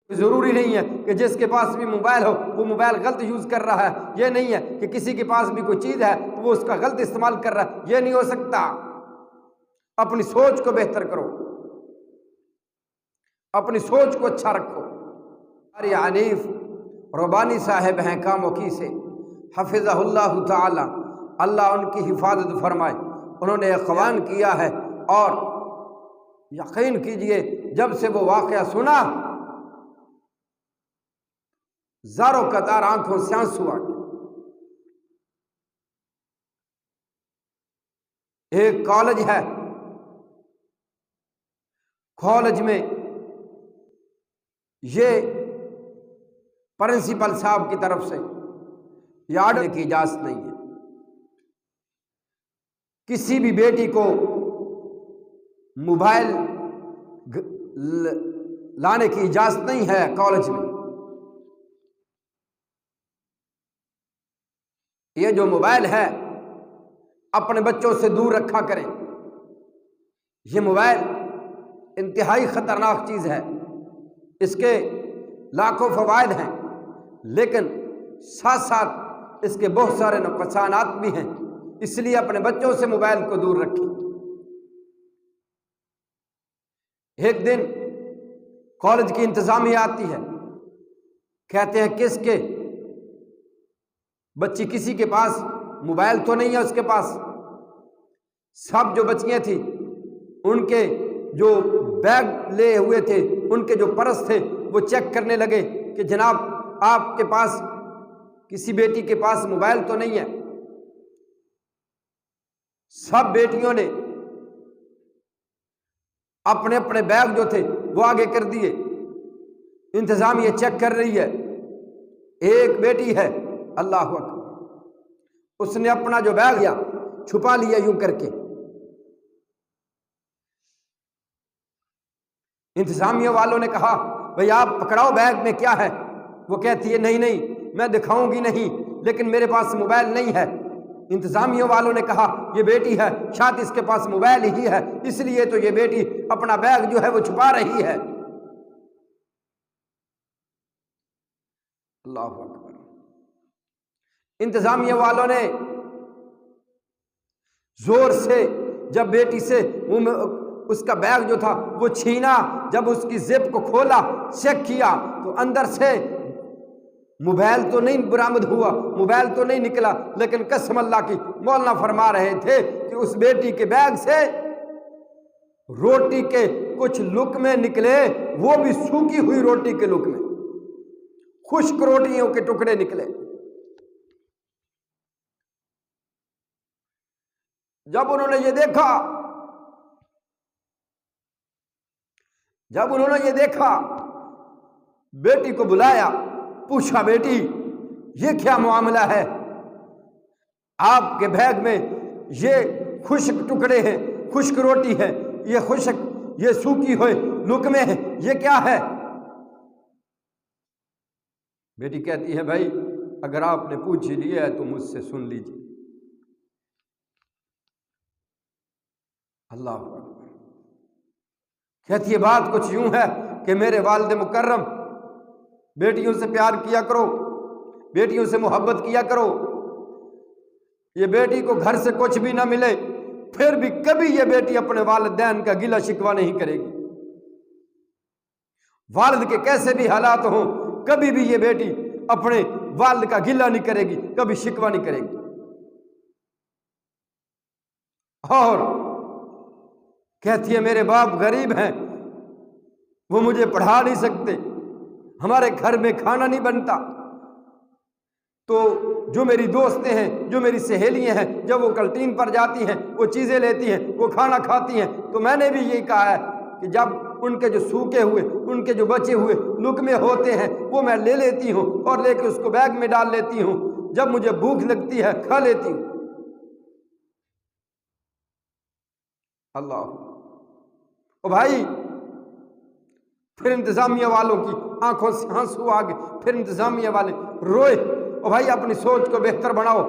ضروری نہیں ہے کہ جس کے پاس بھی موبائل ہو وہ موبائل غلط یوز کر رہا ہے، یہ نہیں ہے کہ کسی کے پاس بھی کوئی چیز ہے تو وہ اس کا غلط استعمال کر رہا ہے، یہ نہیں ہو سکتا۔ اپنی سوچ کو بہتر کرو، اپنی سوچ کو اچھا رکھو۔ ہمارے حنیف ربانی صاحب ہیں کاموکی سے، حفظہ اللہ تعالی، اللہ ان کی حفاظت فرمائے، انہوں نے اخوان کیا ہے، اور یقین کیجئے جب سے وہ واقعہ سنا زاروں قطار آنکھوں سے آنسو آ گئے۔ ایک کالج ہے، کالج میں یہ پرنسپل صاحب کی طرف سے یہ آرڈر کی اجازت نہیں ہے، کسی بھی بیٹی کو موبائل لانے کی اجازت نہیں ہے کالج میں۔ یہ جو موبائل ہے اپنے بچوں سے دور رکھا کریں، یہ موبائل انتہائی خطرناک چیز ہے، اس کے لاکھوں فوائد ہیں لیکن ساتھ ساتھ اس کے بہت سارے نقصانات بھی ہیں، اس لیے اپنے بچوں سے موبائل کو دور رکھیں۔ ایک دن کالج کی انتظامیہ آتی ہے، کہتے ہیں کس کے بچی، کسی کے پاس موبائل تو نہیں ہے اس کے پاس؟ سب جو بچیاں تھیں ان کے جو بیگ لے ہوئے تھے، ان کے جو پرس تھے وہ چیک کرنے لگے کہ جناب آپ کے پاس کسی بیٹی کے پاس موبائل تو نہیں ہے؟ سب بیٹیوں نے اپنے اپنے بیگ جو تھے وہ آگے کر دیے، انتظامیہ چیک کر رہی ہے۔ ایک بیٹی ہے، اللہ اکبر، اس نے اپنا جو بیگ یا چھپا لیا یوں کر کے۔ انتظامیہ والوں نے کہا بھئی آپ پکڑاؤ بیگ میں کیا ہے؟ وہ کہتی ہے نہیں نہیں میں دکھاؤں گی نہیں، لیکن میرے پاس موبائل نہیں ہے۔ انتظامیہ والوں نے کہا یہ بیٹی ہے، شاید اس کے پاس موبائل ہی ہے، اس لیے تو یہ بیٹی اپنا بیگ جو ہے وہ چھپا رہی ہے۔ اللہ اکبر۔ انتظامیہ والوں نے زور سے جب بیٹی سے اس کا بیگ جو تھا وہ چھینا، جب اس کی زپ کو کھولا چیک کیا تو اندر سے موبائل تو نہیں برآمد ہوا، موبائل تو نہیں نکلا، لیکن قسم اللہ کی مولانا فرما رہے تھے کہ اس بیٹی کے بیگ سے روٹی کے کچھ لقمے نکلے، وہ بھی سوکھی ہوئی روٹی کے لقمے، خشک روٹیوں کے ٹکڑے نکلے۔ جب انہوں نے یہ دیکھا بیٹی کو بلایا، پوچھا بیٹی یہ کیا معاملہ ہے؟ آپ کے بیگ میں یہ خشک ٹکڑے ہیں، خشک روٹی ہے، یہ سوکھی ہوئے لقمے ہیں، یہ کیا ہے؟ بیٹی کہتی ہے بھائی اگر آپ نے پوچھ لیا ہے تو مجھ سے سن لیجیے۔ اللہ اکبر۔ کہتی ہے بات کچھ یوں ہے کہ میرے والد مکرم، بیٹیوں سے پیار کیا کرو، بیٹیوں سے محبت کیا کرو، یہ بیٹی کو گھر سے کچھ بھی نہ ملے پھر بھی کبھی یہ بیٹی اپنے والدین کا گلہ شکوہ نہیں کرے گی، والد کے کیسے بھی حالات ہوں کبھی بھی یہ بیٹی اپنے والد کا گلہ نہیں کرے گی، کبھی شکوہ نہیں کرے گی۔ اور کہتی ہے میرے باپ غریب ہیں، وہ مجھے پڑھا نہیں سکتے، ہمارے گھر میں کھانا نہیں بنتا، تو جو میری دوستیں ہیں، جو میری سہیلیاں ہیں، جب وہ کینٹین پر جاتی ہیں وہ چیزیں لیتی ہیں، وہ کھانا کھاتی ہیں، تو میں نے بھی یہی کہا ہے کہ جب ان کے جو سوکھے ہوئے، ان کے جو بچے ہوئے لقمے ہوتے ہیں وہ میں لے لیتی ہوں اور لے کے اس کو بیگ میں ڈال لیتی ہوں، جب مجھے بھوک لگتی ہے کھا لیتی ہوں۔ اللہ او بھائی، پھر انتظامیہ والوں کی آنکھوں سے آنسو آ گئے، پھر انتظامیہ والے روئے۔ او بھائی اپنی سوچ کو بہتر بناؤ،